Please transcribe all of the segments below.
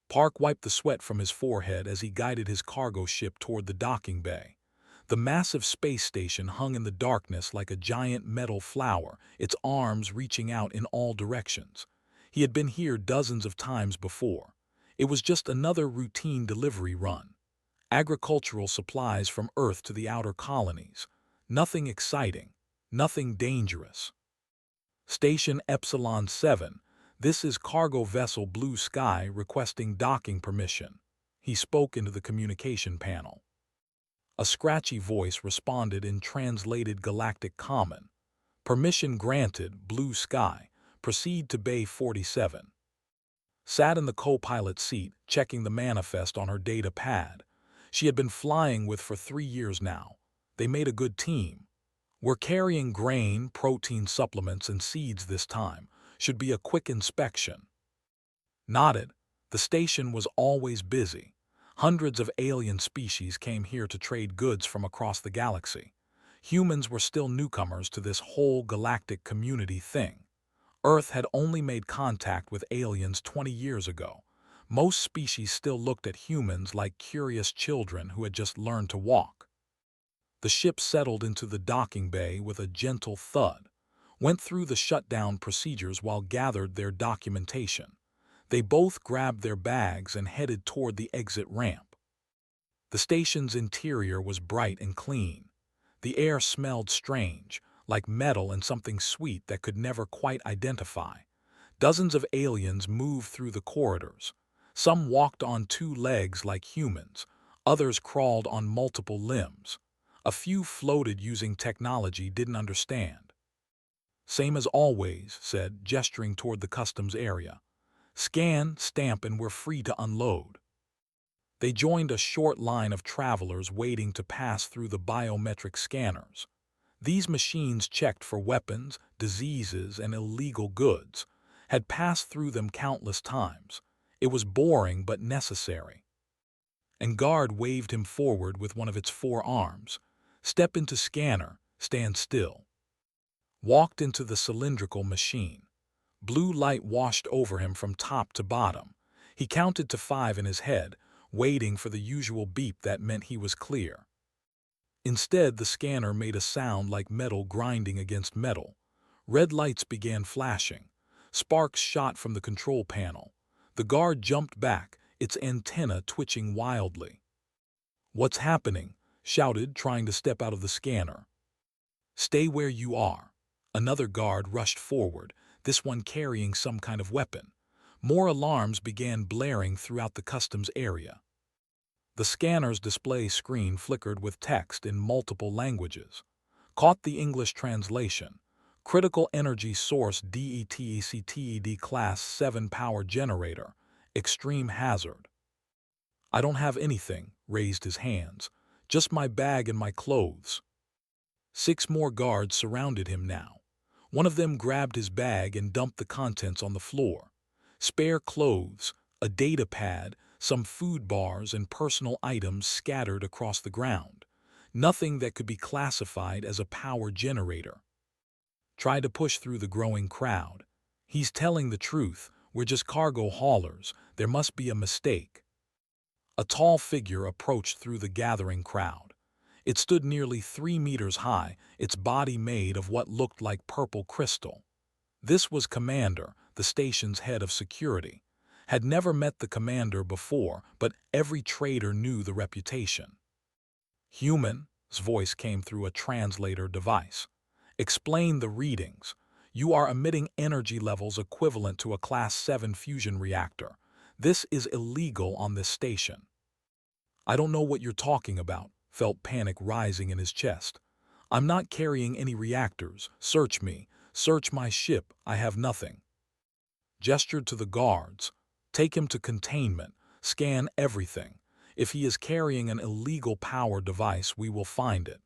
Park wiped the sweat from his forehead as he guided his cargo ship toward the docking bay. The massive space station hung in the darkness like a giant metal flower, its arms reaching out in all directions. He had been here dozens of times before. It was just another routine delivery run. Agricultural supplies from Earth to the outer colonies. Nothing exciting, nothing dangerous. Station Epsilon 7, this is cargo vessel Blue Sky requesting docking permission. He spoke into the communication panel. A scratchy voice responded in translated Galactic Common. Permission granted, Blue Sky. Proceed to Bay 47. Sat in the co-pilot seat, checking the manifest on her data pad. She had been flying with for 3 years now. They made a good team. We're carrying grain, protein supplements, and seeds this time. Should be a quick inspection. Nodded. The station was always busy. Hundreds of alien species came here to trade goods from across the galaxy. Humans were still newcomers to this whole galactic community thing. Earth had only made contact with aliens 20 years ago. Most species still looked at humans like curious children who had just learned to walk. The ship settled into the docking bay with a gentle thud, went through the shutdown procedures while gathered their documentation. They both grabbed their bags and headed toward the exit ramp. The station's interior was bright and clean. The air smelled strange, like metal and something sweet that could never quite identify. Dozens of aliens moved through the corridors. Some walked on 2 legs like humans, others crawled on multiple limbs. A few floated using technology didn't understand. Same as always, said, gesturing toward the customs area. Scan, stamp, and we're free to unload. They joined a short line of travelers waiting to pass through the biometric scanners. These machines checked for weapons, diseases, and illegal goods, had passed through them countless times. It was boring but necessary. And guard waved him forward with one of its 4 arms. Step into scanner, stand still. Walked into the cylindrical machine. Blue light washed over him from top to bottom. He counted to 5 in his head, waiting for the usual beep that meant he was clear. Instead, the scanner made a sound like metal grinding against metal. Red lights began flashing. Sparks shot from the control panel. The guard jumped back, its antenna twitching wildly. "What's happening?" shouted, trying to step out of the scanner. "Stay where you are." Another guard rushed forward, this one carrying some kind of weapon. More alarms began blaring throughout the customs area. The scanner's display screen flickered with text in multiple languages. Caught the English translation. Critical energy source DETECTED Class 7 power generator. Extreme hazard. "I don't have anything," raised his hands. "Just my bag and my clothes." 6 more guards surrounded him now. One of them grabbed his bag and dumped the contents on the floor. Spare clothes, a data pad, some food bars, and personal items scattered across the ground. Nothing that could be classified as a power generator. Try to push through the growing crowd. "He's telling the truth. We're just cargo haulers. There must be a mistake." A tall figure approached through the gathering crowd. It stood nearly 3 meters high, its body made of what looked like purple crystal. This was Commander, the station's head of security. Had never met the commander before, but every trader knew the reputation. "Human's voice came through a translator device. "Explain the readings. You are emitting energy levels equivalent to a Class 7 fusion reactor. This is illegal on this station." "I don't know what you're talking about," felt panic rising in his chest. "I'm not carrying any reactors. Search me. Search my ship. I have nothing." Gestured to the guards. "Take him to containment. Scan everything. If he is carrying an illegal power device, we will find it."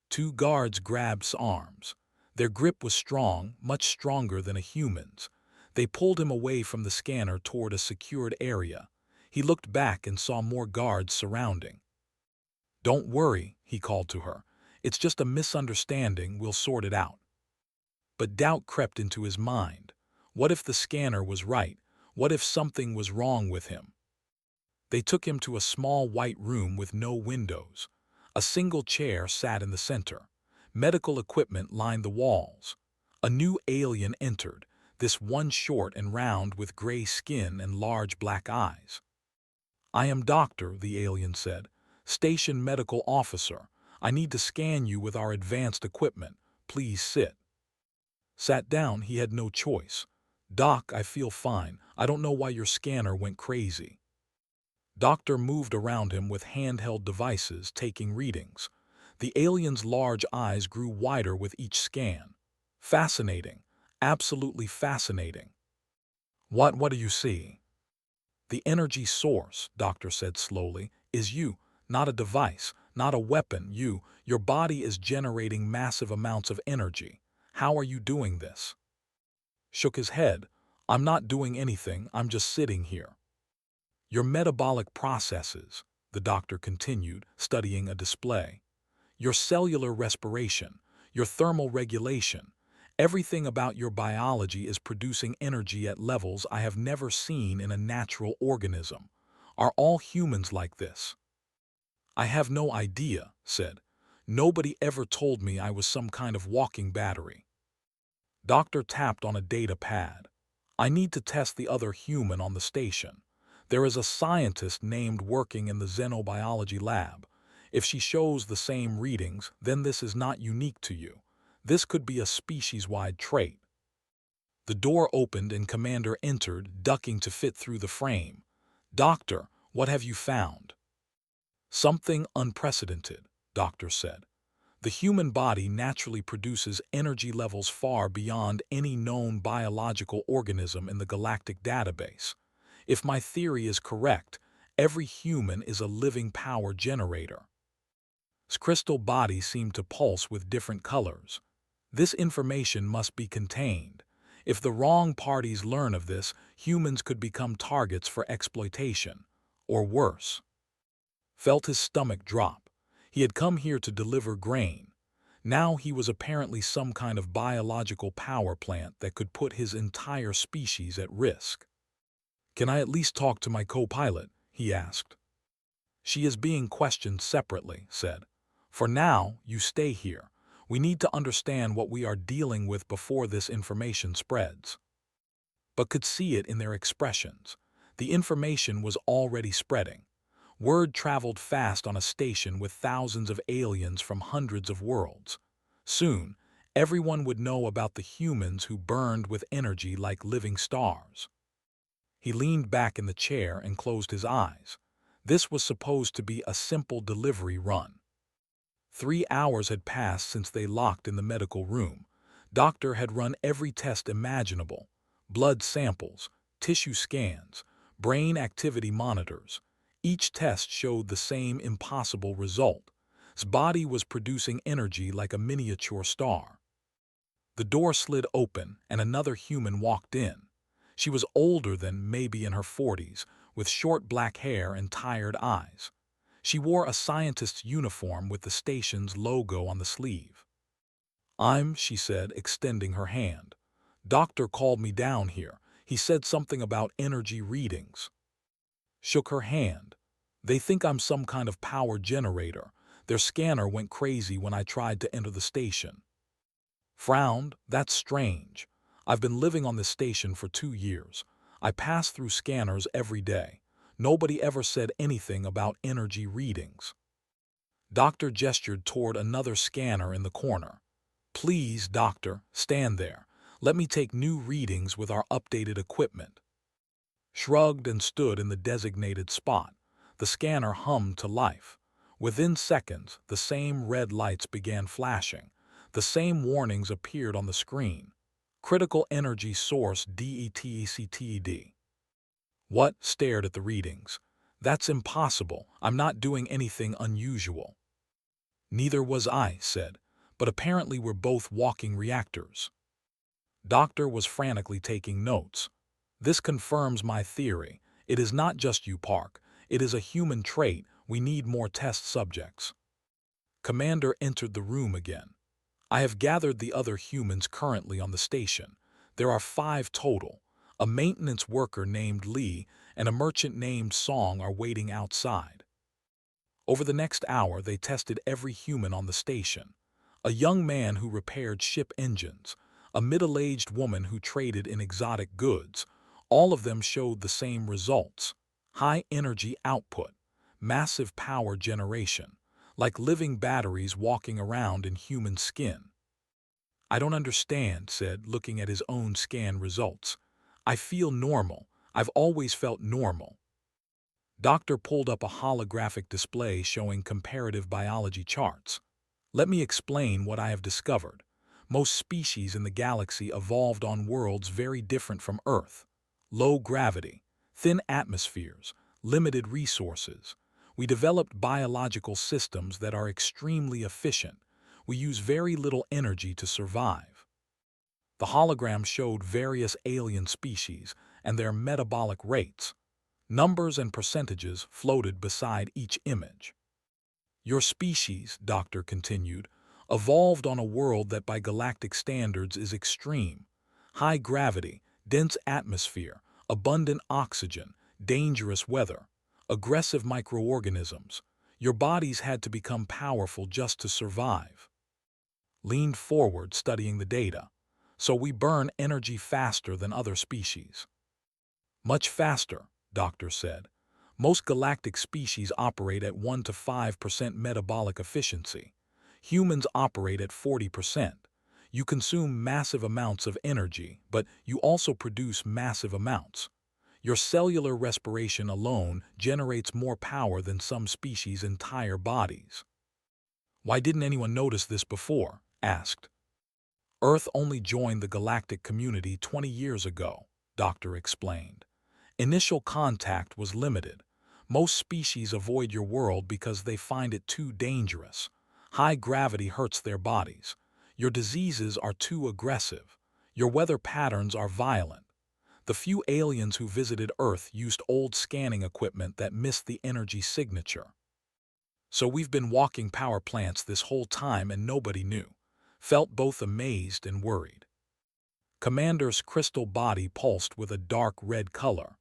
2 guards grabbed arms. Their grip was strong, much stronger than a human's. They pulled him away from the scanner toward a secured area. He looked back and saw more guards surrounding. "Don't worry," he called to her. "It's just a misunderstanding. We'll sort it out." But doubt crept into his mind. What if the scanner was right? What if something was wrong with him? They took him to a small white room with no windows. A single chair sat in the center. Medical equipment lined the walls. A new alien entered, this one short and round with gray skin and large black eyes. "I am Doctor," the alien said. "Station medical officer. I need to scan you with our advanced equipment. Please sit." Sat down, he had no choice. "Doc, I feel fine. I don't know why your scanner went crazy." Doctor moved around him with handheld devices, taking readings. The alien's large eyes grew wider with each scan. "Fascinating. Absolutely fascinating." What do you see?" "The energy source," Doctor said slowly, "is you, not a device, not a weapon. Your body is generating massive amounts of energy. How are you doing this?" Shook his head. "I'm not doing anything, I'm just sitting here." "Your metabolic processes," the doctor continued, studying a display. "Your cellular respiration, your thermal regulation. Everything about your biology is producing energy at levels I have never seen in a natural organism. Are all humans like this?" "I have no idea," said. "Nobody ever told me I was some kind of walking battery." Doctor tapped on a data pad. "I need to test the other human on the station. There is a scientist named working in the xenobiology lab. If she shows the same readings, then this is not unique to you. This could be a species-wide trait." The door opened and Commander entered, ducking to fit through the frame. "Doctor, what have you found?" "Something unprecedented," Doctor said. "The human body naturally produces energy levels far beyond any known biological organism in the galactic database. If my theory is correct, every human is a living power generator." His crystal body seemed to pulse with different colors. "This information must be contained. If the wrong parties learn of this, humans could become targets for exploitation. Or worse." Felt his stomach drop. He had come here to deliver grain. Now he was apparently some kind of biological power plant that could put his entire species at risk. "Can I at least talk to my co-pilot?" he asked. "She is being questioned separately," said. "For now, you stay here. We need to understand what we are dealing with before this information spreads." But could see it in their expressions. The information was already spreading. Word traveled fast on a station with thousands of aliens from hundreds of worlds. Soon, everyone would know about the humans who burned with energy like living stars. He leaned back in the chair and closed his eyes. This was supposed to be a simple delivery run. 3 hours had passed since they locked in the medical room. Doctor had run every test imaginable: blood samples, tissue scans, brain activity monitors. Each test showed the same impossible result. His body was producing energy like a miniature star. The door slid open and another human walked in. She was older than, maybe in her 40s, with short black hair and tired eyes. She wore a scientist's uniform with the station's logo on the sleeve. She said, extending her hand. "Doctor called me down here. He said something about energy readings." Shook her hand. "They think I'm some kind of power generator. Their scanner went crazy when I tried to enter the station." Frowned. "That's strange. I've been living on this station for 2 years. I pass through scanners every day. Nobody ever said anything about energy readings." Doctor gestured toward another scanner in the corner. "Please, Doctor, stand there. Let me take new readings with our updated equipment." Shrugged and stood in the designated spot. The scanner hummed to life. Within seconds, the same red lights began flashing. The same warnings appeared on the screen. "Critical energy source DETECTED." What? Stared at the readings. "That's impossible. I'm not doing anything unusual." "Neither was I," said, "but apparently we're both walking reactors." Doctor was frantically taking notes. "This confirms my theory. It is not just you, Park. It is a human trait. We need more test subjects." Commander entered the room again. "I have gathered the other humans currently on the station. There are 5 total. A maintenance worker named Lee and a merchant named Song are waiting outside. Over the next hour, they tested every human on the station. A young man who repaired ship engines, a middle-aged woman who traded in exotic goods. All of them showed the same results: high energy output, massive power generation, like living batteries walking around in human skin. "I don't understand," said, looking at his own scan results. "I feel normal. I've always felt normal." Doctor pulled up a holographic display showing comparative biology charts. "Let me explain what I have discovered. Most species in the galaxy evolved on worlds very different from Earth. Low gravity, thin atmospheres, limited resources. We developed biological systems that are extremely efficient. We use very little energy to survive." The hologram showed various alien species and their metabolic rates. Numbers and percentages floated beside each image. "Your species," Doctor continued, "evolved on a world that by galactic standards is extreme. High gravity, dense atmosphere, abundant oxygen, dangerous weather, aggressive microorganisms. Your bodies had to become powerful just to survive." Leaned forward, studying the data. "So we burn energy faster than other species." "Much faster," Doctor said. "Most galactic species operate at 1 to 5% metabolic efficiency. Humans operate at 40%. You consume massive amounts of energy, but you also produce massive amounts. Your cellular respiration alone generates more power than some species' entire bodies." "Why didn't anyone notice this before?" asked. "Earth only joined the galactic community 20 years ago," Doctor explained. "Initial contact was limited. Most species avoid your world because they find it too dangerous. High gravity hurts their bodies. Your diseases are too aggressive. Your weather patterns are violent. The few aliens who visited Earth used old scanning equipment that missed the energy signature. So we've been walking power plants this whole time and nobody knew." Felt both amazed and worried. Commander's crystal body pulsed with a dark red color.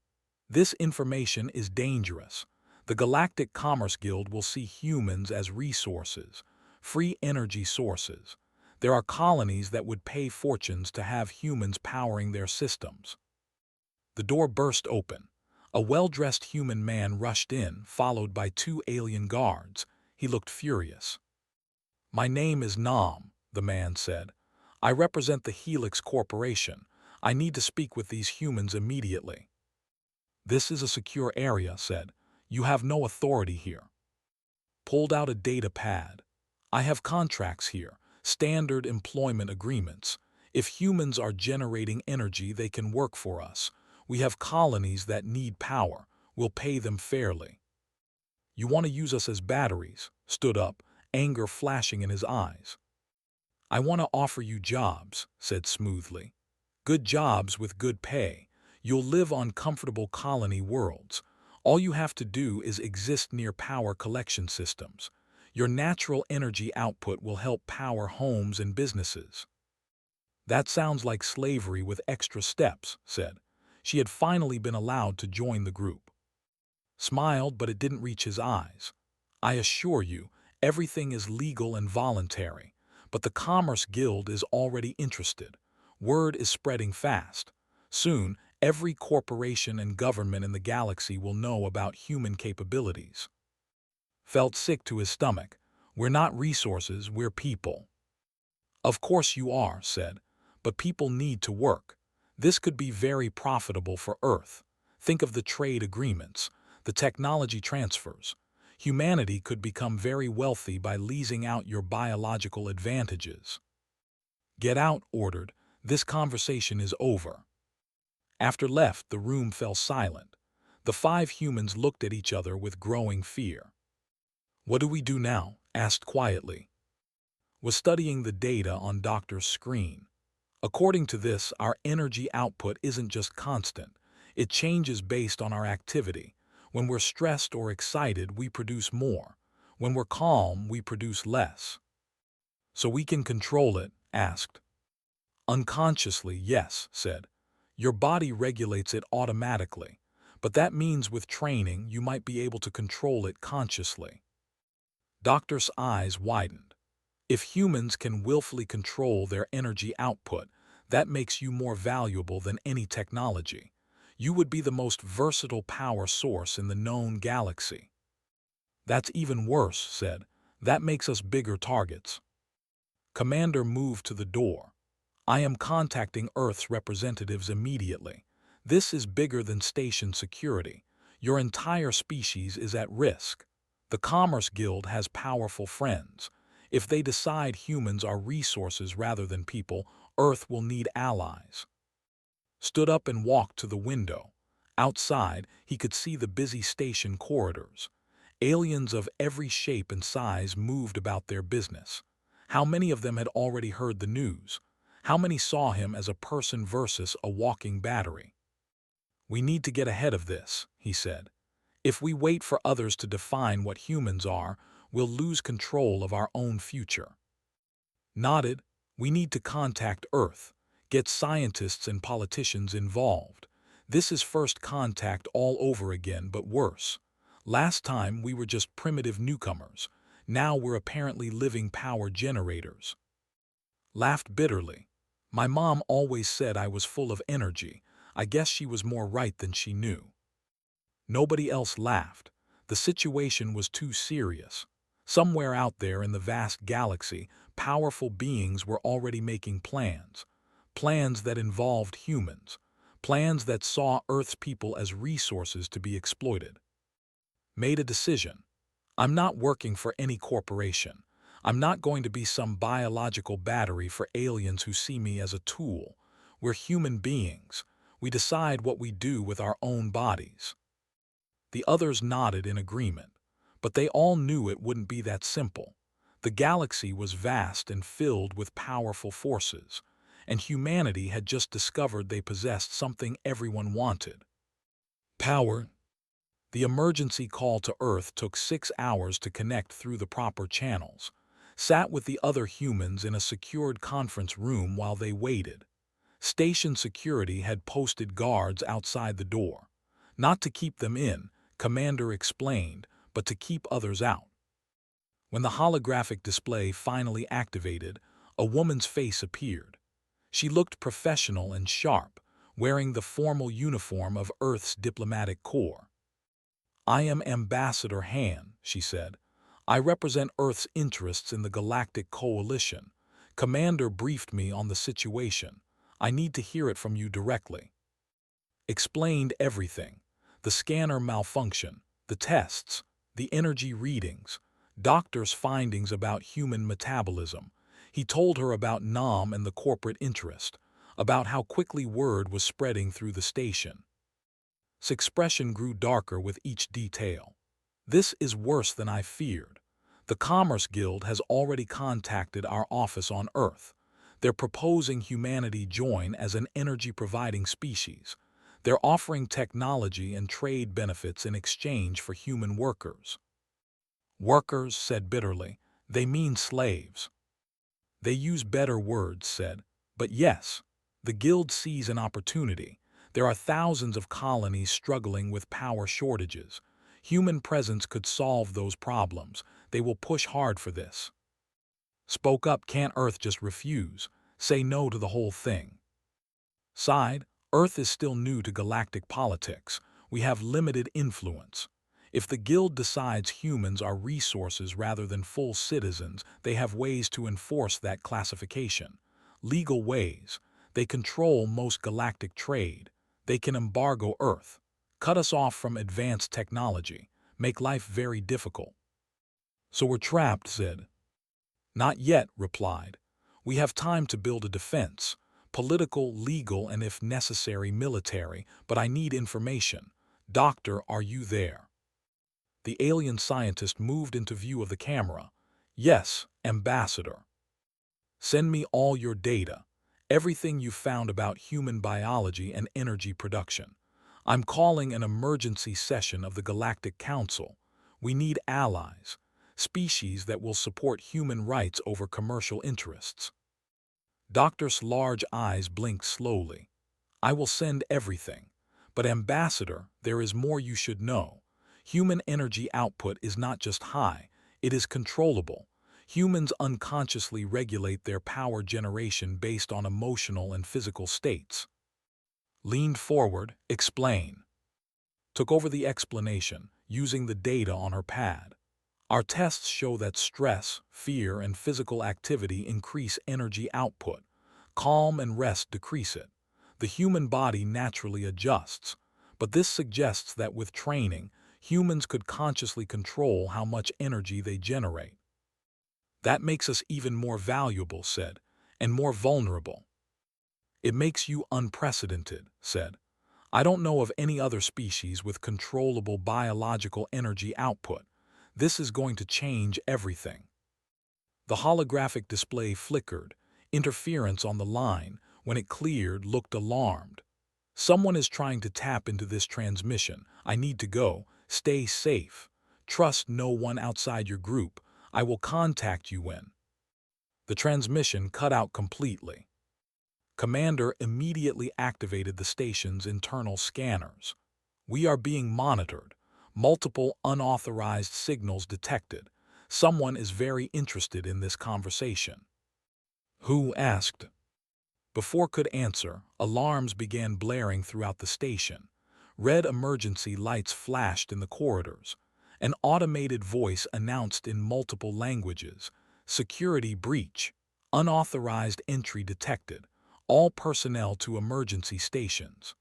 "This information is dangerous. The Galactic Commerce Guild will see humans as resources, free energy sources. There are colonies that would pay fortunes to have humans powering their systems." The door burst open. A well-dressed human man rushed in, followed by 2 alien guards. He looked furious. "My name is Nam," the man said. "I represent the Helix Corporation. I need to speak with these humans immediately." "This is a secure area," said. "You have no authority here." Pulled out a data pad. "I have contracts here, standard employment agreements. If humans are generating energy, they can work for us. We have colonies that need power. We'll pay them fairly." "You want to use us as batteries?" Stood up, anger flashing in his eyes. "I want to offer you jobs," said smoothly. "Good jobs with good pay. You'll live on comfortable colony worlds. All you have to do is exist near power collection systems. Your natural energy output will help power homes and businesses." "That sounds like slavery with extra steps," said. She had finally been allowed to join the group. Smiled, but it didn't reach his eyes. "I assure you, everything is legal and voluntary. But the Commerce Guild is already interested. Word is spreading fast. Soon, every corporation and government in the galaxy will know about human capabilities." Felt sick to his stomach. "We're not resources, we're people." "Of course you are," said. "But people need to work. This could be very profitable for Earth. Think of the trade agreements, the technology transfers. Humanity could become very wealthy by leasing out your biological advantages." "Get out," ordered. "This conversation is over." After left, the room fell silent. The 5 humans looked at each other with growing fear. "What do we do now?" asked quietly. Was studying the data on Doctor's screen. "According to this, our energy output isn't just constant. It changes based on our activity. When we're stressed or excited, we produce more. When we're calm, we produce less." "So we can control it?" asked. "Unconsciously, yes," said. Your body regulates it automatically, but that means with training you might be able to control it consciously. Doctor's eyes widened. If humans can willfully control their energy output, that makes you more valuable than any technology. You would be the most versatile power source in the known galaxy. That's even worse, said. That makes us bigger targets. Commander moved to the door. I am contacting Earth's representatives immediately. This is bigger than station security. Your entire species is at risk. The Commerce Guild has powerful friends. If they decide humans are resources rather than people, Earth will need allies. Stood up and walked to the window. Outside, he could see the busy station corridors. Aliens of every shape and size moved about their business. How many of them had already heard the news? How many saw him as a person versus a walking battery? We need to get ahead of this, he said. If we wait for others to define what humans are, we'll lose control of our own future. Nodded, we need to contact Earth, get scientists and politicians involved. This is first contact all over again, but worse. Last time we were just primitive newcomers. Now we're apparently living power generators. Laughed bitterly. My mom always said I was full of energy. I guess she was more right than she knew. Nobody else laughed. The situation was too serious. Somewhere out there in the vast galaxy, powerful beings were already making plans. Plans that involved humans. Plans that saw Earth's people as resources to be exploited. Made a decision. I'm not working for any corporation. I'm not going to be some biological battery for aliens who see me as a tool. We're human beings. We decide what we do with our own bodies. The others nodded in agreement, but they all knew it wouldn't be that simple. The galaxy was vast and filled with powerful forces, and humanity had just discovered they possessed something everyone wanted. Power. The emergency call to Earth took 6 hours to connect through the proper channels. Sat with the other humans in a secured conference room while they waited. Station security had posted guards outside the door. Not to keep them in, Commander explained, but to keep others out. When the holographic display finally activated, a woman's face appeared. She looked professional and sharp, wearing the formal uniform of Earth's diplomatic corps. I am Ambassador Han, she said. I represent Earth's interests in the Galactic Coalition. Commander briefed me on the situation. I need to hear it from you directly. Explained everything. The scanner malfunction, the tests, the energy readings, doctors' findings about human metabolism. He told her about Nam and the corporate interest, about how quickly word was spreading through the station. His expression grew darker with each detail. This is worse than I feared. The Commerce Guild has already contacted our office on Earth. They're proposing humanity join as an energy-providing species. They're offering technology and trade benefits in exchange for human workers. Workers, said bitterly. They mean slaves. They use better words, said. But yes, the Guild sees an opportunity. There are thousands of colonies struggling with power shortages. Human presence could solve those problems. They will push hard for this. Spoke up, can't Earth just refuse? Say no to the whole thing. Sighed, Earth is still new to galactic politics. We have limited influence. If the Guild decides humans are resources rather than full citizens, they have ways to enforce that classification. Legal ways. They control most galactic trade. They can embargo Earth, cut us off from advanced technology, make life very difficult. So we're trapped, said. Not yet, replied. We have time to build a defense, political, legal, and if necessary, military, but I need information. Doctor, are you there? The alien scientist moved into view of the camera. Yes, Ambassador. Send me all your data, everything you found about human biology and energy production. I'm calling an emergency session of the Galactic Council. We need allies, species that will support human rights over commercial interests. Doctor's large eyes blinked slowly. I will send everything. But Ambassador, there is more you should know. Human energy output is not just high, it is controllable. Humans unconsciously regulate their power generation based on emotional and physical states. Leaned forward, explain. Took over the explanation, using the data on her pad. Our tests show that stress, fear, and physical activity increase energy output. Calm and rest decrease it. The human body naturally adjusts, but this suggests that with training, humans could consciously control how much energy they generate. That makes us even more valuable, said, and more vulnerable. It makes you unprecedented, said. I don't know of any other species with controllable biological energy output. This is going to change everything. The holographic display flickered. Interference on the line, when it cleared, looked alarmed. Someone is trying to tap into this transmission. I need to go. Stay safe. Trust no one outside your group. I will contact you when. The transmission cut out completely. Commander immediately activated the station's internal scanners. We are being monitored. Multiple unauthorized signals detected. Someone is very interested in this conversation. Who asked? Before could answer, alarms began blaring throughout the station. Red emergency lights flashed in the corridors. An automated voice announced in multiple languages, "Security breach. Unauthorized entry detected. All personnel to emergency stations."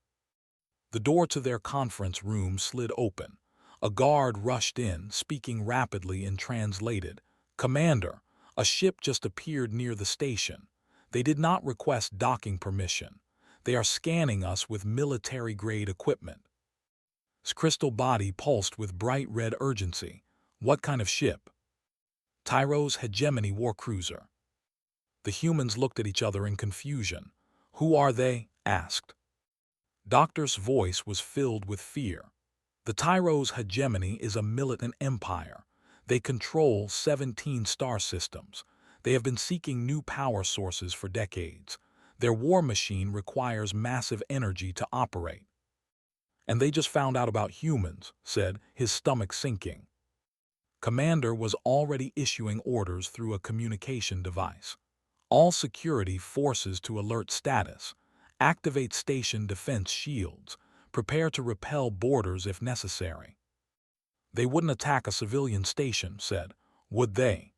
The door to their conference room slid open. A guard rushed in, speaking rapidly and translated. "Commander, a ship just appeared near the station. They did not request docking permission. They are scanning us with military-grade equipment." His crystal body pulsed with bright red urgency. What kind of ship? Tyro's hegemony warcruiser. The humans looked at each other in confusion. Who are they? Asked. Doctor's voice was filled with fear. The Tyro's hegemony is a militant empire. They control 17 star systems. They have been seeking new power sources for decades. Their war machine requires massive energy to operate. And they just found out about humans, said, his stomach sinking. Commander was already issuing orders through a communication device. All security forces to alert status. Activate station defense shields. Prepare to repel boarders if necessary. They wouldn't attack a civilian station, said. Would they?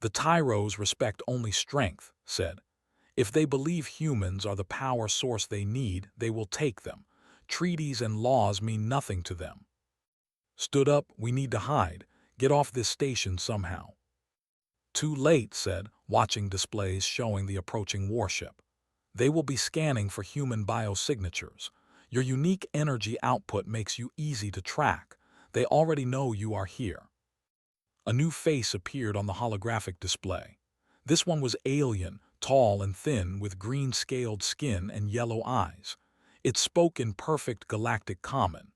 The Tyros respect only strength, said. If they believe humans are the power source they need, they will take them. Treaties and laws mean nothing to them. Stood up, we need to hide. Get off this station somehow. Too late, said, watching displays showing the approaching warship. They will be scanning for human biosignatures. Your unique energy output makes you easy to track. They already know you are here. A new face appeared on the holographic display. This one was alien, tall and thin, with green-scaled skin and yellow eyes. It spoke in perfect galactic common.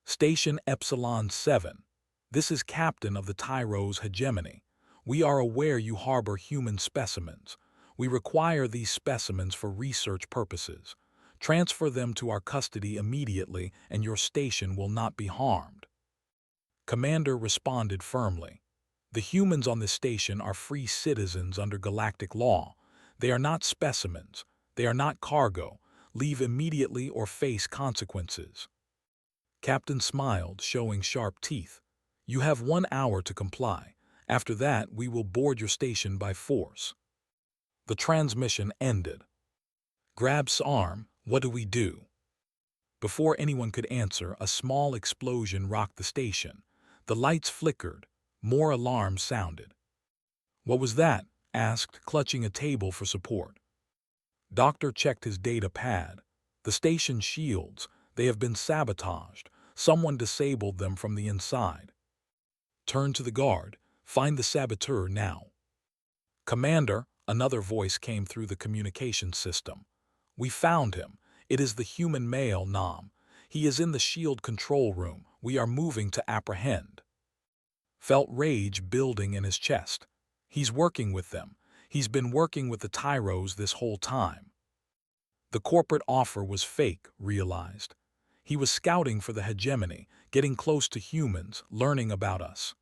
Station Epsilon 7. This is captain of the Tyro's hegemony. We are aware you harbor human specimens. We require these specimens for research purposes. Transfer them to our custody immediately, and your station will not be harmed. Commander responded firmly. The humans on this station are free citizens under galactic law. They are not specimens. They are not cargo. Leave immediately or face consequences. Captain smiled, showing sharp teeth. You have 1 hour to comply. After that, we will board your station by force. The transmission ended. Grab's arm, what do we do? Before anyone could answer, a small explosion rocked the station. The lights flickered. More alarms sounded. What was that? Asked, clutching a table for support. Doctor checked his data pad. The station shields, they have been sabotaged. Someone disabled them from the inside. Turn to the guard. Find the saboteur now. Commander, another voice came through the communication system. We found him. It is the human male Nam. He is in the shield control room. We are moving to apprehend. Felt rage building in his chest. He's working with them. He's been working with the Tyros this whole time. The corporate offer was fake, realized. He was scouting for the hegemony, getting close to humans, learning about us.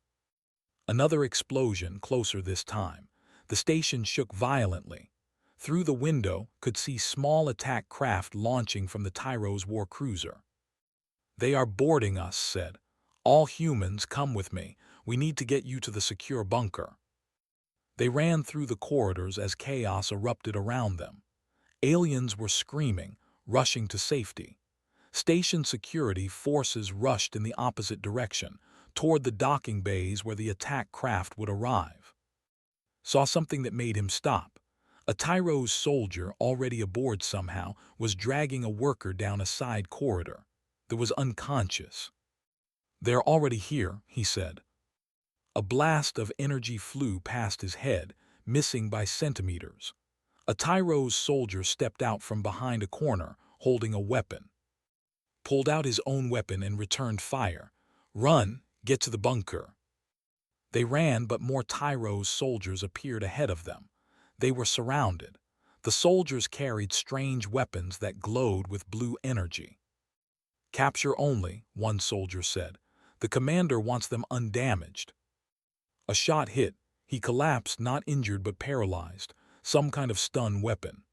Another explosion, closer this time. The station shook violently. Through the window, could see small attack craft launching from the Tyro's war cruiser. "They are boarding us," said. "All humans, come with me. We need to get you to the secure bunker." They ran through the corridors as chaos erupted around them. Aliens were screaming, rushing to safety. Station security forces rushed in the opposite direction, toward the docking bays where the attack craft would arrive. Saw something that made him stop. A Tyro's soldier, already aboard somehow, was dragging a worker down a side corridor. That was unconscious. "They're already here," he said. A blast of energy flew past his head, missing by centimeters. A Tyro's soldier stepped out from behind a corner, holding a weapon. Pulled out his own weapon and returned fire. "Run! Get to the bunker!" They ran, but more Tyro's soldiers appeared ahead of them. They were surrounded. The soldiers carried strange weapons that glowed with blue energy. "Capture only," one soldier said. "The commander wants them undamaged." A shot hit. He collapsed, not injured but paralyzed. Some kind of stun weapon.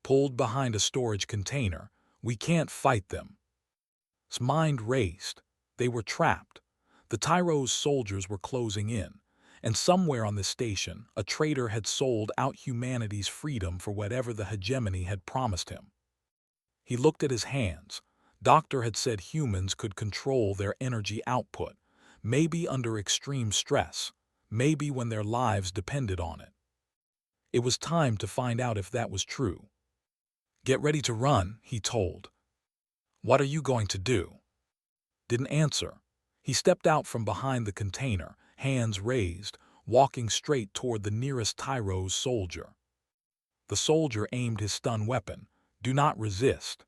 Pulled behind a storage container. "We can't fight them." His mind raced. They were trapped. The Tyro's soldiers were closing in, and somewhere on the station, a traitor had sold out humanity's freedom for whatever the hegemony had promised him. He looked at his hands. Doctor had said humans could control their energy output, maybe under extreme stress, maybe when their lives depended on it. It was time to find out if that was true. "Get ready to run," he told. "What are you going to do?" Didn't answer. He stepped out from behind the container, hands raised, walking straight toward the nearest Tyro's soldier. The soldier aimed his stun weapon. "Do not resist."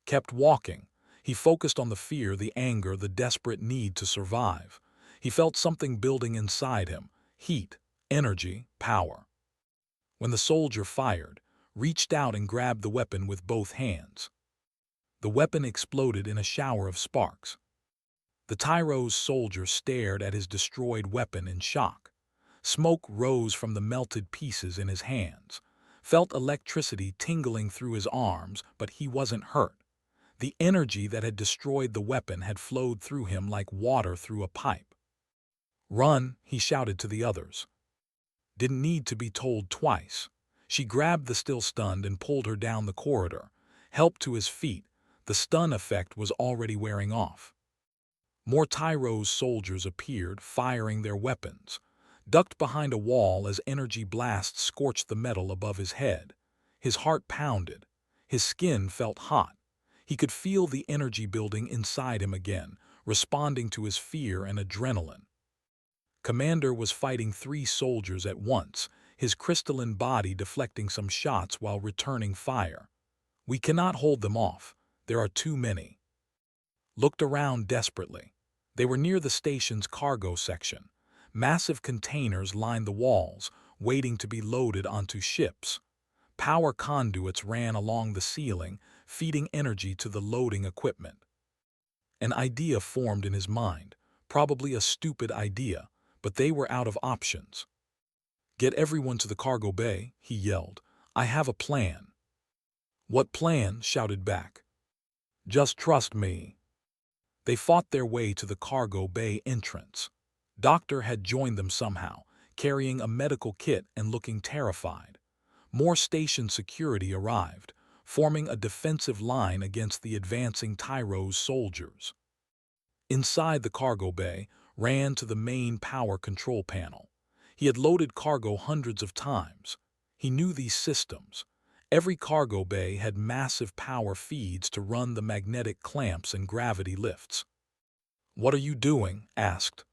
Kept walking. He focused on the fear, the anger, the desperate need to survive. He felt something building inside him. Heat, energy, power. When the soldier fired, reached out and grabbed the weapon with both hands. The weapon exploded in a shower of sparks. The Tyro's soldier stared at his destroyed weapon in shock. Smoke rose from the melted pieces in his hands. Felt electricity tingling through his arms, but he wasn't hurt. The energy that had destroyed the weapon had flowed through him like water through a pipe. "Run," he shouted to the others. Didn't need to be told twice. She grabbed the still stunned and pulled her down the corridor. Helped to his feet. The stun effect was already wearing off. More Tyro's soldiers appeared, firing their weapons. Ducked behind a wall as energy blasts scorched the metal above his head. His heart pounded. His skin felt hot. He could feel the energy building inside him again, responding to his fear and adrenaline. Commander was fighting 3 soldiers at once, his crystalline body deflecting some shots while returning fire. "We cannot hold them off. There are too many." Looked around desperately. They were near the station's cargo section. Massive containers lined the walls, waiting to be loaded onto ships. Power conduits ran along the ceiling, feeding energy to the loading equipment. An idea formed in his mind, probably a stupid idea, but they were out of options. "Get everyone to the cargo bay," he yelled. "I have a plan." "What plan?" shouted back. "Just trust me." They fought their way to the cargo bay entrance. Doctor had joined them somehow, carrying a medical kit and looking terrified. More station security arrived, forming a defensive line against the advancing Tyro's soldiers. Inside the cargo bay, ran to the main power control panel. He had loaded cargo hundreds of times. He knew these systems. Every cargo bay had massive power feeds to run the magnetic clamps and gravity lifts. "What are you doing?" asked.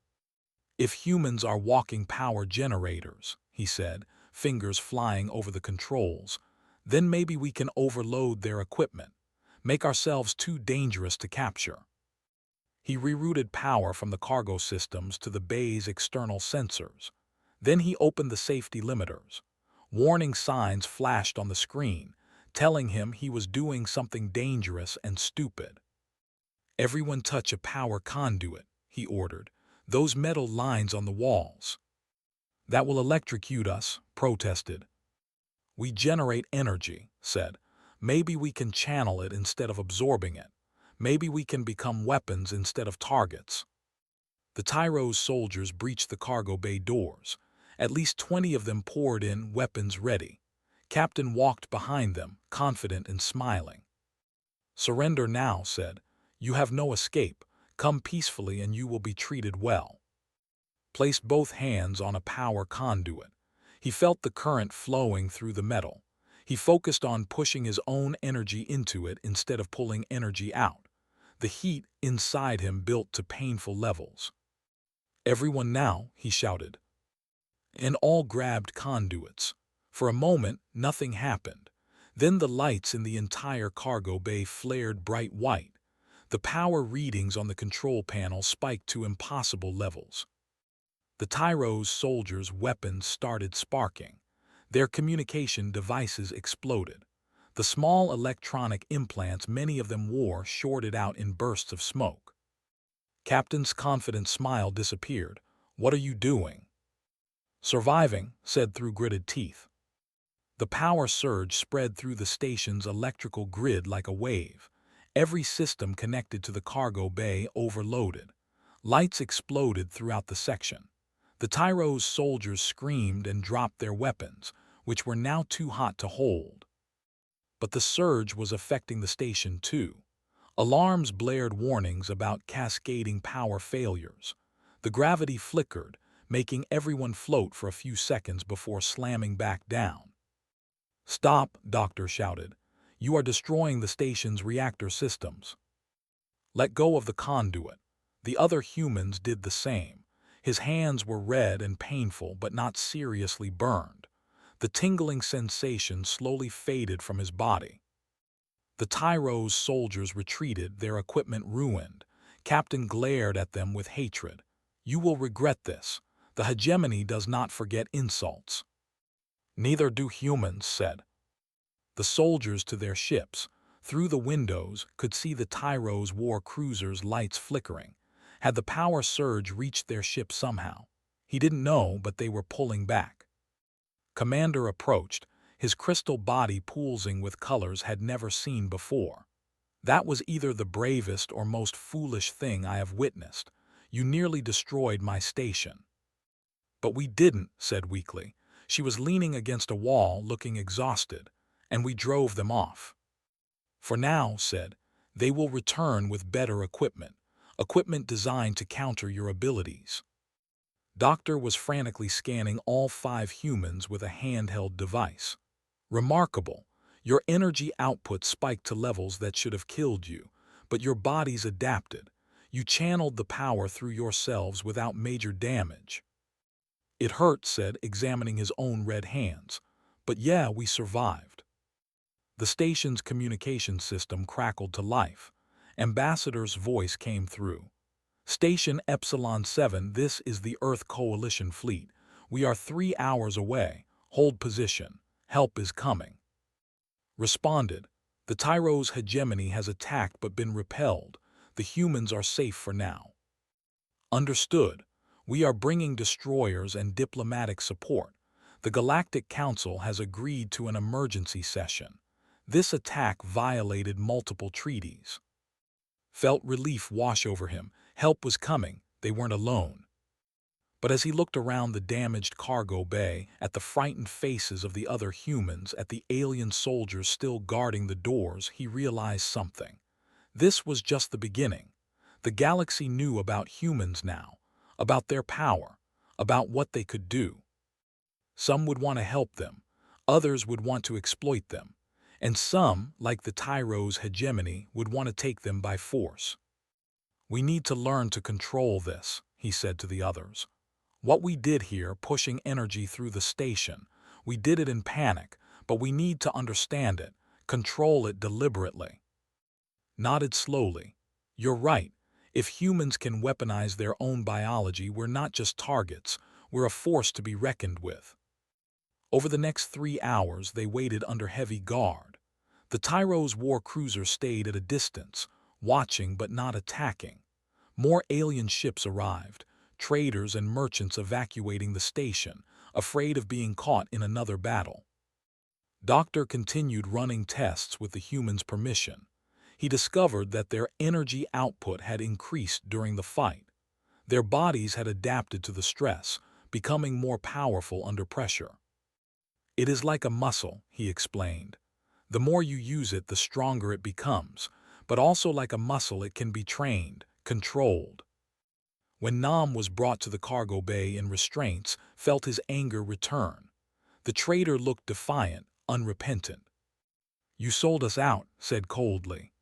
"If humans are walking power generators," he said, fingers flying over the controls, "then maybe we can overload their equipment, make ourselves too dangerous to capture." He rerouted power from the cargo systems to the bay's external sensors. Then he opened the safety limiters. Warning signs flashed on the screen, telling him he was doing something dangerous and stupid. "Everyone touch a power conduit," he ordered. "Those metal lines on the walls." "That will electrocute us," protested. "We generate energy," said. "Maybe we can channel it instead of absorbing it. Maybe we can become weapons instead of targets." The Tyro's soldiers breached the cargo bay doors. At least 20 of them poured in, weapons ready. Captain walked behind them, confident and smiling. "Surrender now," said. "You have no escape. Come peacefully and you will be treated well." Placed both hands on a power conduit. He felt the current flowing through the metal. He focused on pushing his own energy into it instead of pulling energy out. The heat inside him built to painful levels. "Everyone now," he shouted. And all grabbed conduits. For a moment, nothing happened. Then the lights in the entire cargo bay flared bright white. The power readings on the control panel spiked to impossible levels. The Tyro's soldiers' weapons started sparking. Their communication devices exploded. The small electronic implants many of them wore shorted out in bursts of smoke. Captain's confident smile disappeared. "What are you doing?" "Surviving," said through gritted teeth. The power surge spread through the station's electrical grid like a wave. Every system connected to the cargo bay overloaded. Lights exploded throughout the section. The Tyro's soldiers screamed and dropped their weapons, which were now too hot to hold. But the surge was affecting the station too. Alarms blared warnings about cascading power failures. The gravity flickered, making everyone float for a few seconds before slamming back down. "Stop," Doctor shouted. "You are destroying the station's reactor systems." "Let go of the conduit." The other humans did the same. His hands were red and painful but not seriously burned. The tingling sensation slowly faded from his body. The Tyro's soldiers retreated, their equipment ruined. Captain glared at them with hatred. "You will regret this. The hegemony does not forget insults." "Neither do humans," said. The soldiers to their ships. Through the windows could see the Tyro's war cruisers' lights flickering. Had the power surge reached their ship somehow? He didn't know, but they were pulling back. Commander approached, his crystal body pulsing with colors had never seen before. "That was either the bravest or most foolish thing I have witnessed. You nearly destroyed my station." "But we didn't," said weakly. She was leaning against a wall, looking exhausted. "And we drove them off." "For now," said, "they will return with better equipment. Equipment designed to counter your abilities." Doctor was frantically scanning all 5 humans with a handheld device. "Remarkable. Your energy output spiked to levels that should have killed you, but your bodies adapted. You channeled the power through yourselves without major damage." "It hurt," said, examining his own red hands. "But yeah, we survived." The station's communication system crackled to life. Ambassador's voice came through. "Station Epsilon 7, this is the Earth Coalition fleet. We are 3 hours away. Hold position. Help is coming." Responded. "The Tyro's hegemony has attacked but been repelled. The humans are safe for now." Understood. We are bringing destroyers and diplomatic support. The Galactic Council has agreed to an emergency session. This attack violated multiple treaties. Felt relief wash over him. Help was coming. They weren't alone. But as he looked around the damaged cargo bay, at the frightened faces of the other humans, at the alien soldiers still guarding the doors, he realized something. This was just the beginning. The galaxy knew about humans now, about their power, about what they could do. Some would want to help them, others would want to exploit them, and some, like the Tyro's hegemony, would want to take them by force. "We need to learn to control this," he said to the others. "What we did here, pushing energy through the station, we did it in panic, but we need to understand it, control it deliberately." Nodded slowly. "You're right. If humans can weaponize their own biology, we're not just targets, we're a force to be reckoned with." Over the next 3 hours, they waited under heavy guard. The Tyro's war cruiser stayed at a distance, watching but not attacking. More alien ships arrived, traders and merchants evacuating the station, afraid of being caught in another battle. Doctor continued running tests with the humans' permission. He discovered that their energy output had increased during the fight. Their bodies had adapted to the stress, becoming more powerful under pressure. It is like a muscle, he explained. The more you use it, the stronger it becomes, but also like a muscle it can be trained, controlled. When Nam was brought to the cargo bay in restraints, felt his anger return. The trader looked defiant, unrepentant. "You sold us out," said coldly.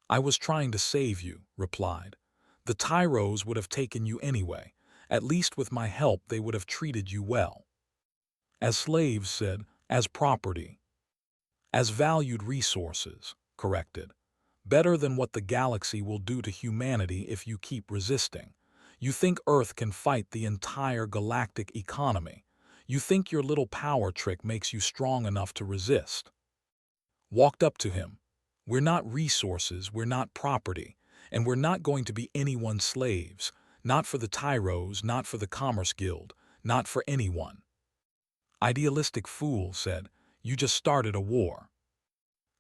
"I was trying to save you," replied. "The Tyros would have taken you anyway. At least with my help they would have treated you well." "As slaves," said, "as property." "As valued resources," corrected. "Better than what the galaxy will do to humanity if you keep resisting. You think Earth can fight the entire galactic economy. You think your little power trick makes you strong enough to resist." Walked up to him. "We're not resources, we're not property, and we're not going to be anyone's slaves. Not for the Tyros, not for the Commerce Guild, not for anyone." "Idealistic fool," said. "You just started a war."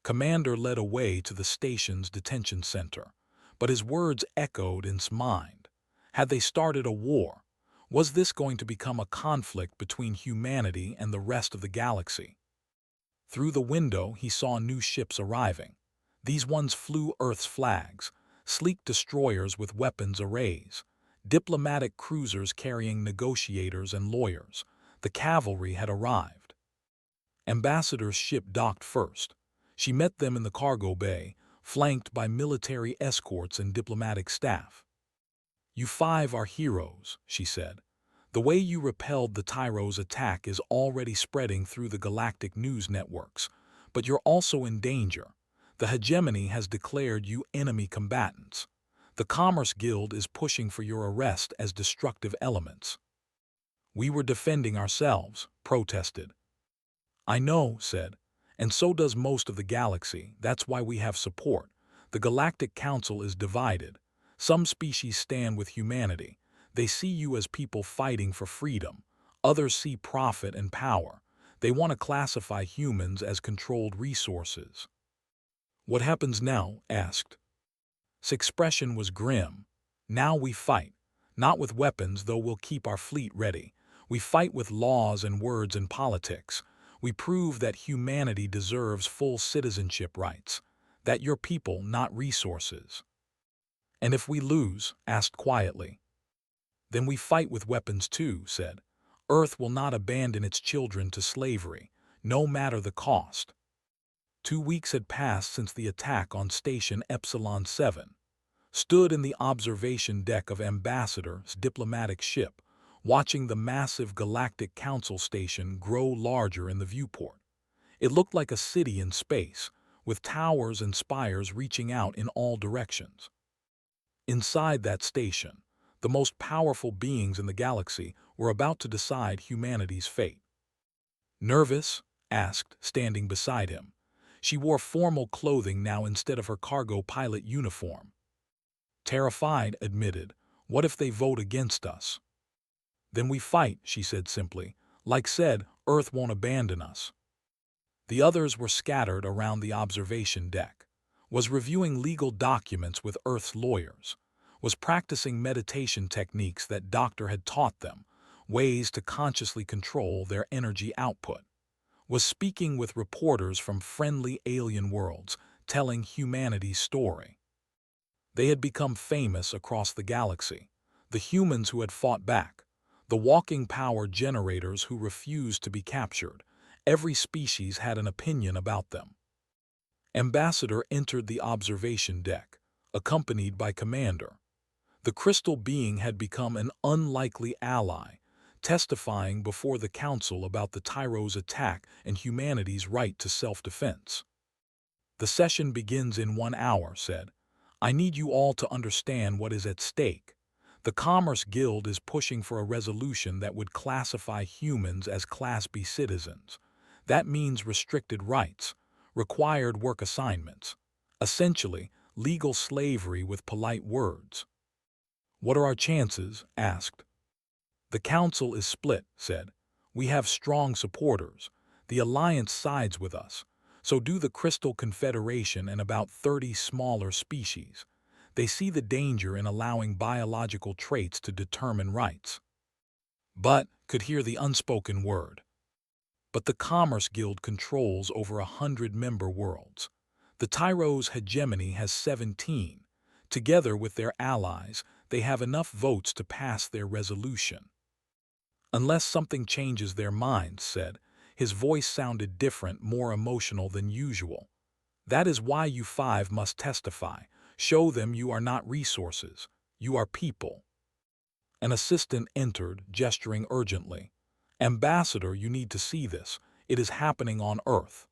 Commander led away to the station's detention center, but his words echoed in his mind. Had they started a war? Was this going to become a conflict between humanity and the rest of the galaxy? Through the window he saw new ships arriving. These ones flew Earth's flags, sleek destroyers with weapons arrays, diplomatic cruisers carrying negotiators and lawyers. The cavalry had arrived. Ambassador's ship docked first. She met them in the cargo bay, flanked by military escorts and diplomatic staff. "You five are heroes," she said. "The way you repelled the Tyro's attack is already spreading through the galactic news networks, but you're also in danger. The hegemony has declared you enemy combatants. The Commerce Guild is pushing for your arrest as destructive elements." "We were defending ourselves," protested. "I know," said, "and so does most of the galaxy. That's why we have support. The Galactic Council is divided. Some species stand with humanity. They see you as people fighting for freedom. Others see profit and power. They want to classify humans as controlled resources." "What happens now?" asked. His expression was grim. "Now we fight. Not with weapons, though we'll keep our fleet ready. We fight with laws and words and politics. We prove that humanity deserves full citizenship rights. That you're people, not resources." "And if we lose?" asked quietly. "Then we fight with weapons too," said. "Earth will not abandon its children to slavery, no matter the cost." 2 weeks had passed since the attack on Station Epsilon 7. Stood in the observation deck of Ambassador's diplomatic ship, watching the massive Galactic Council station grow larger in the viewport. It looked like a city in space, with towers and spires reaching out in all directions. Inside that station, the most powerful beings in the galaxy were about to decide humanity's fate. "Nervous?" asked, standing beside him. She wore formal clothing now instead of her cargo pilot uniform. "Terrified," admitted. "What if they vote against us?" "Then we fight," she said simply. "Like said, Earth won't abandon us." The others were scattered around the observation deck. Was reviewing legal documents with Earth's lawyers. Was practicing meditation techniques that Doctor had taught them, ways to consciously control their energy output. Was speaking with reporters from friendly alien worlds, telling humanity's story. They had become famous across the galaxy. The humans who had fought back. The walking power generators who refused to be captured. Every species had an opinion about them. Ambassador entered the observation deck, accompanied by Commander. The crystal being had become an unlikely ally, testifying before the Council about the Tyro's attack and humanity's right to self-defense. "The session begins in 1 hour," said. "I need you all to understand what is at stake. The Commerce Guild is pushing for a resolution that would classify humans as Class B citizens. That means restricted rights, required work assignments. Essentially, legal slavery with polite words. "What are our chances?" asked. "The council is split," said. "We have strong supporters. The Alliance sides with us. So do the Crystal Confederation and about 30 smaller species. They see the danger in allowing biological traits to determine rights." But could hear the unspoken word. But the Commerce Guild controls over 100 member worlds. The Tyro's hegemony has 17. Together with their allies, they have enough votes to pass their resolution. "Unless something changes their minds," said. His voice sounded different, more emotional than usual. "That is why you five must testify. Show them you are not resources. You are people." An assistant entered, gesturing urgently. "Ambassador, you need to see this. It is happening on Earth."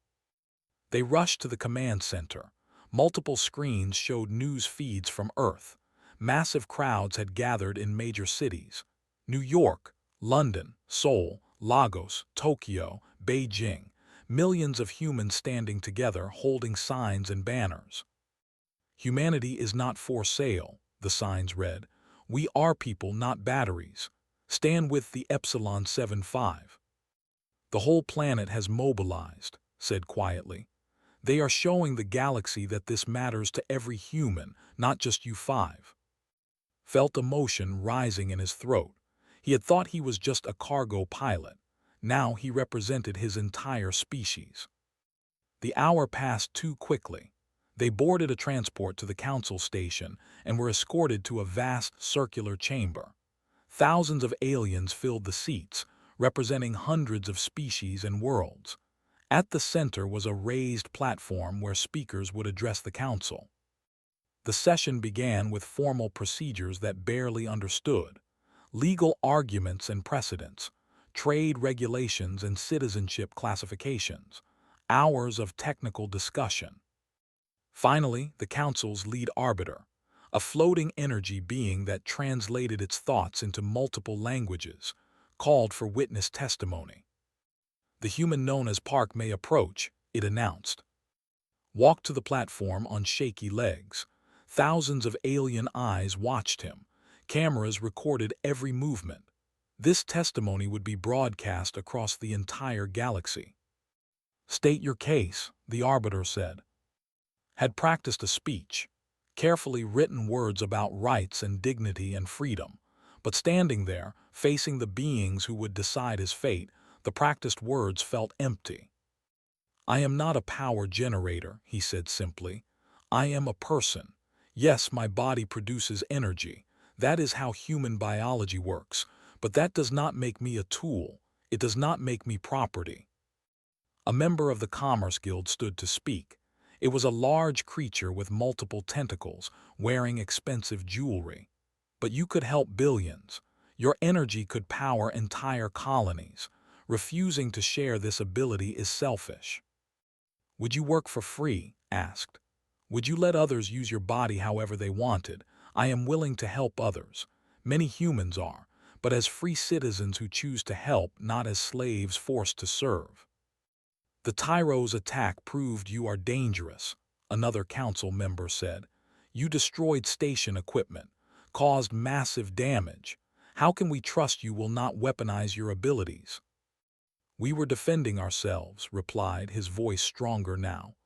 They rushed to the command center. Multiple screens showed news feeds from Earth. Massive crowds had gathered in major cities: New York, London, Seoul, Lagos, Tokyo, Beijing. Millions of humans standing together, holding signs and banners. "Humanity is not for sale," the signs read. "We are people, not batteries. Stand with the Epsilon 75. "The whole planet has mobilized," said quietly. "They are showing the galaxy that this matters to every human, not just you five." Felt emotion rising in his throat. He had thought he was just a cargo pilot. Now he represented his entire species. The hour passed too quickly. They boarded a transport to the council station and were escorted to a vast circular chamber. Thousands of aliens filled the seats, representing hundreds of species and worlds. At the center was a raised platform where speakers would address the council. The session began with formal procedures that barely understood: legal arguments and precedents, trade regulations and citizenship classifications, hours of technical discussion. Finally, the council's lead arbiter, a floating energy being that translated its thoughts into multiple languages, called for witness testimony. "The human known as Park may approach," it announced. Walked to the platform on shaky legs. Thousands of alien eyes watched him. Cameras recorded every movement. This testimony would be broadcast across the entire galaxy. "State your case," the arbiter said. Had practiced a speech, carefully written words about rights and dignity and freedom, but standing there, facing the beings who would decide his fate, the practiced words felt empty. "I am not a power generator," he said simply. "I am a person. Yes, my body produces energy. That is how human biology works, but that does not make me a tool. It does not make me property." A member of the Commerce Guild stood to speak. It was a large creature with multiple tentacles, wearing expensive jewelry. "But you could help billions. Your energy could power entire colonies. Refusing to share this ability is selfish." "Would you work for free?" asked. "Would you let others use your body however they wanted? I am willing to help others. Many humans are, but as free citizens who choose to help, not as slaves forced to serve." "The Tyro's attack proved you are dangerous," another council member said. "You destroyed station equipment, caused massive damage. How can we trust you will not weaponize your abilities?" "We were defending ourselves," replied, his voice stronger now.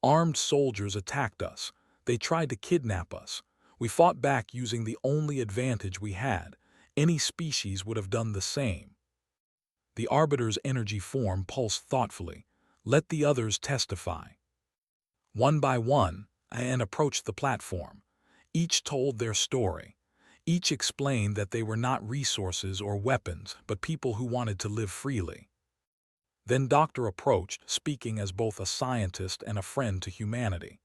"Armed soldiers attacked us. They tried to kidnap us. We fought back using the only advantage we had. Any species would have done the same." The arbiter's energy form pulsed thoughtfully. "Let the others testify." One by one, and approached the platform. Each told their story. Each explained that they were not resources or weapons, but people who wanted to live freely. Then Doctor approached, speaking as both a scientist and a friend to humanity.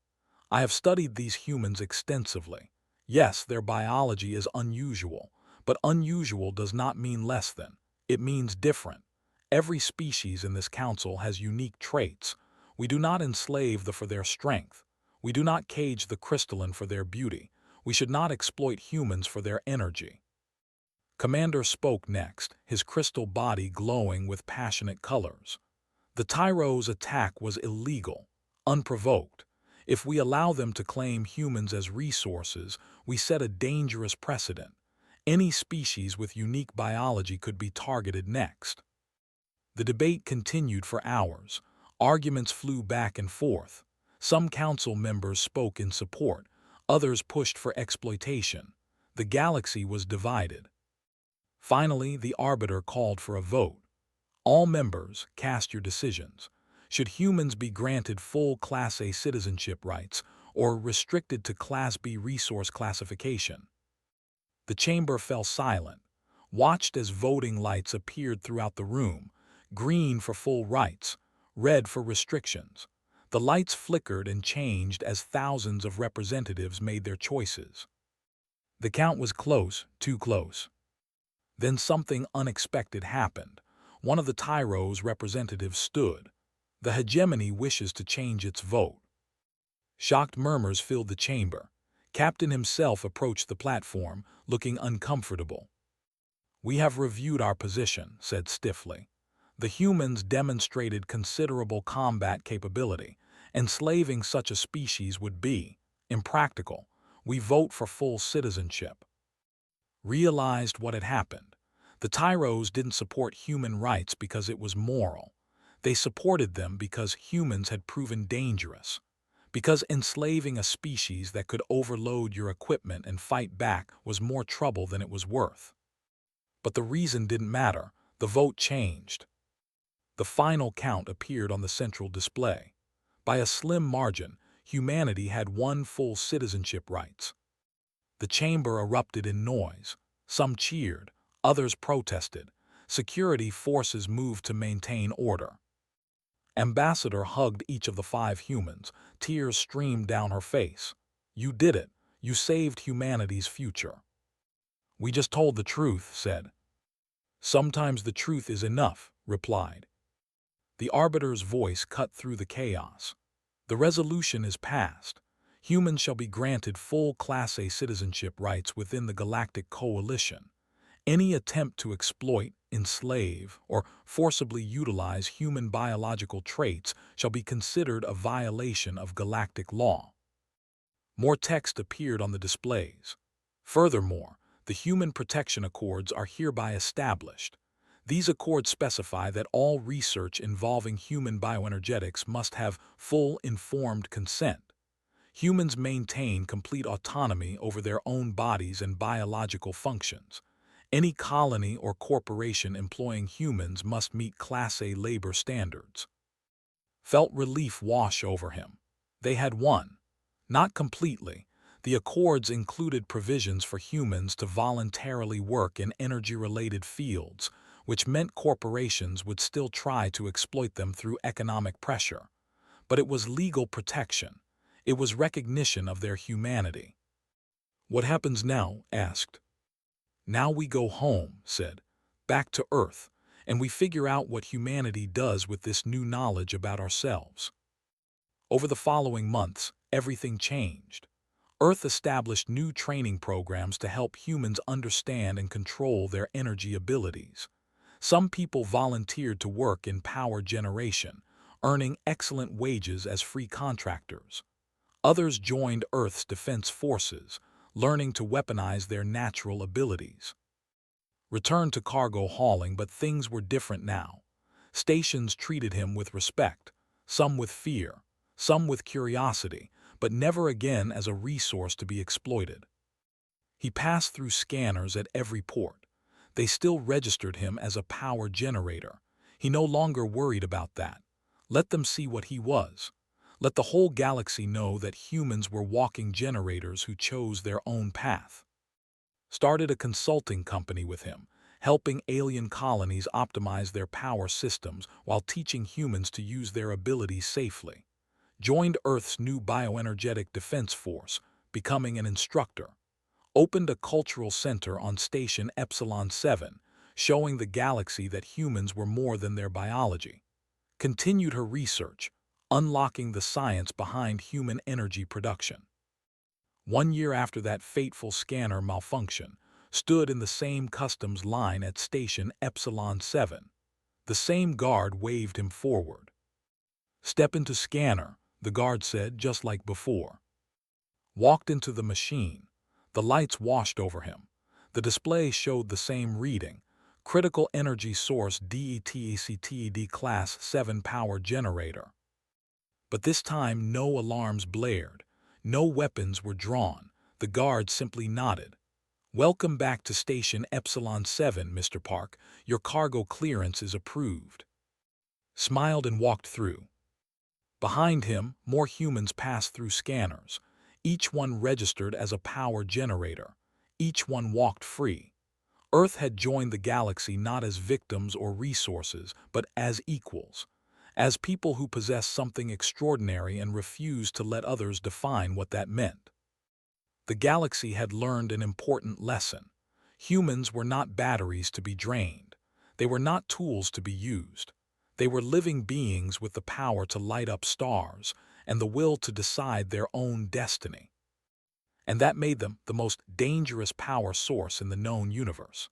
"I have studied these humans extensively. Yes, their biology is unusual, but unusual does not mean less than. It means different. Every species in this council has unique traits. We do not enslave them for their strength. We do not cage the crystalline for their beauty. We should not exploit humans for their energy." Commander spoke next, his crystal body glowing with passionate colors. "The Tyro's attack was illegal. unprovoked. If we allow them to claim humans as resources, we set a dangerous precedent. Any species with unique biology could be targeted next. The debate continued for hours. Arguments flew back and forth. Some council members spoke in support, others pushed for exploitation. The galaxy was divided. Finally, the arbiter called for a vote. All members, cast your decisions. Should humans be granted full Class A citizenship rights or restricted to Class B resource classification? The chamber fell silent, watched as voting lights appeared throughout the room, green for full rights, red for restrictions. The lights flickered and changed as thousands of representatives made their choices. The count was close, too close. Then something unexpected happened. One of the Tyro's representatives stood. The hegemony wishes to change its vote. Shocked murmurs filled the chamber. Captain himself approached the platform, looking uncomfortable. "We have reviewed our position," said stiffly. "The humans demonstrated considerable combat capability. Enslaving such a species would be impractical. We vote for full citizenship." Realized what had happened. The Tyros didn't support human rights because it was moral. They supported them because humans had proven dangerous. Because enslaving a species that could overload your equipment and fight back was more trouble than it was worth. But the reason didn't matter. The vote changed. The final count appeared on the central display. By a slim margin, humanity had won full citizenship rights. The chamber erupted in noise. Some cheered, others protested. Security forces moved to maintain order. Ambassador hugged each of the 5 humans. Tears streamed down her face. "You did it. You saved humanity's future." "We just told the truth," said. "Sometimes the truth is enough," replied. The arbiter's voice cut through the chaos. "The resolution is passed. Humans shall be granted full Class A citizenship rights within the Galactic Coalition. Any attempt to exploit, enslave, or forcibly utilize human biological traits shall be considered a violation of galactic law." More text appeared on the displays. Furthermore, the Human Protection Accords are hereby established. These accords specify that all research involving human bioenergetics must have full informed consent. Humans maintain complete autonomy over their own bodies and biological functions. Any colony or corporation employing humans must meet Class A labor standards. Felt relief wash over him. They had won. Not completely. The accords included provisions for humans to voluntarily work in energy-related fields, which meant corporations would still try to exploit them through economic pressure. But it was legal protection. It was recognition of their humanity. "What happens now?" asked. "Now we go home," said. "Back to Earth, and we figure out what humanity does with this new knowledge about ourselves." Over the following months, everything changed. Earth established new training programs to help humans understand and control their energy abilities. Some people volunteered to work in power generation, earning excellent wages as free contractors. Others joined Earth's defense forces, learning to weaponize their natural abilities. Returned to cargo hauling, but things were different now. Stations treated him with respect, some with fear, some with curiosity, but never again as a resource to be exploited. He passed through scanners at every port. They still registered him as a power generator. He no longer worried about that. Let them see what he was. Let the whole galaxy know that humans were walking generators who chose their own path. Started a consulting company with him, helping alien colonies optimize their power systems while teaching humans to use their abilities safely. Joined Earth's new bioenergetic defense force, becoming an instructor. Opened a cultural center on Station Epsilon 7, showing the galaxy that humans were more than their biology. Continued her research, unlocking the science behind human energy production. 1 year after that fateful scanner malfunction, stood in the same customs line at Station Epsilon 7. The same guard waved him forward. "Step into scanner," the guard said, just like before. Walked into the machine. The lights washed over him. The display showed the same reading. Critical Energy Source DETECTED Class 7 Power Generator. But this time no alarms blared. No weapons were drawn. The guard simply nodded. "Welcome back to Station Epsilon 7, Mr. Park. Your cargo clearance is approved." Smiled and walked through. Behind him, more humans passed through scanners. Each one registered as a power generator. Each one walked free. Earth had joined the galaxy not as victims or resources, but as equals, as people who possessed something extraordinary and refused to let others define what that meant. The galaxy had learned an important lesson. Humans were not batteries to be drained. They were not tools to be used. They were living beings with the power to light up stars and the will to decide their own destiny. And that made them the most dangerous power source in the known universe.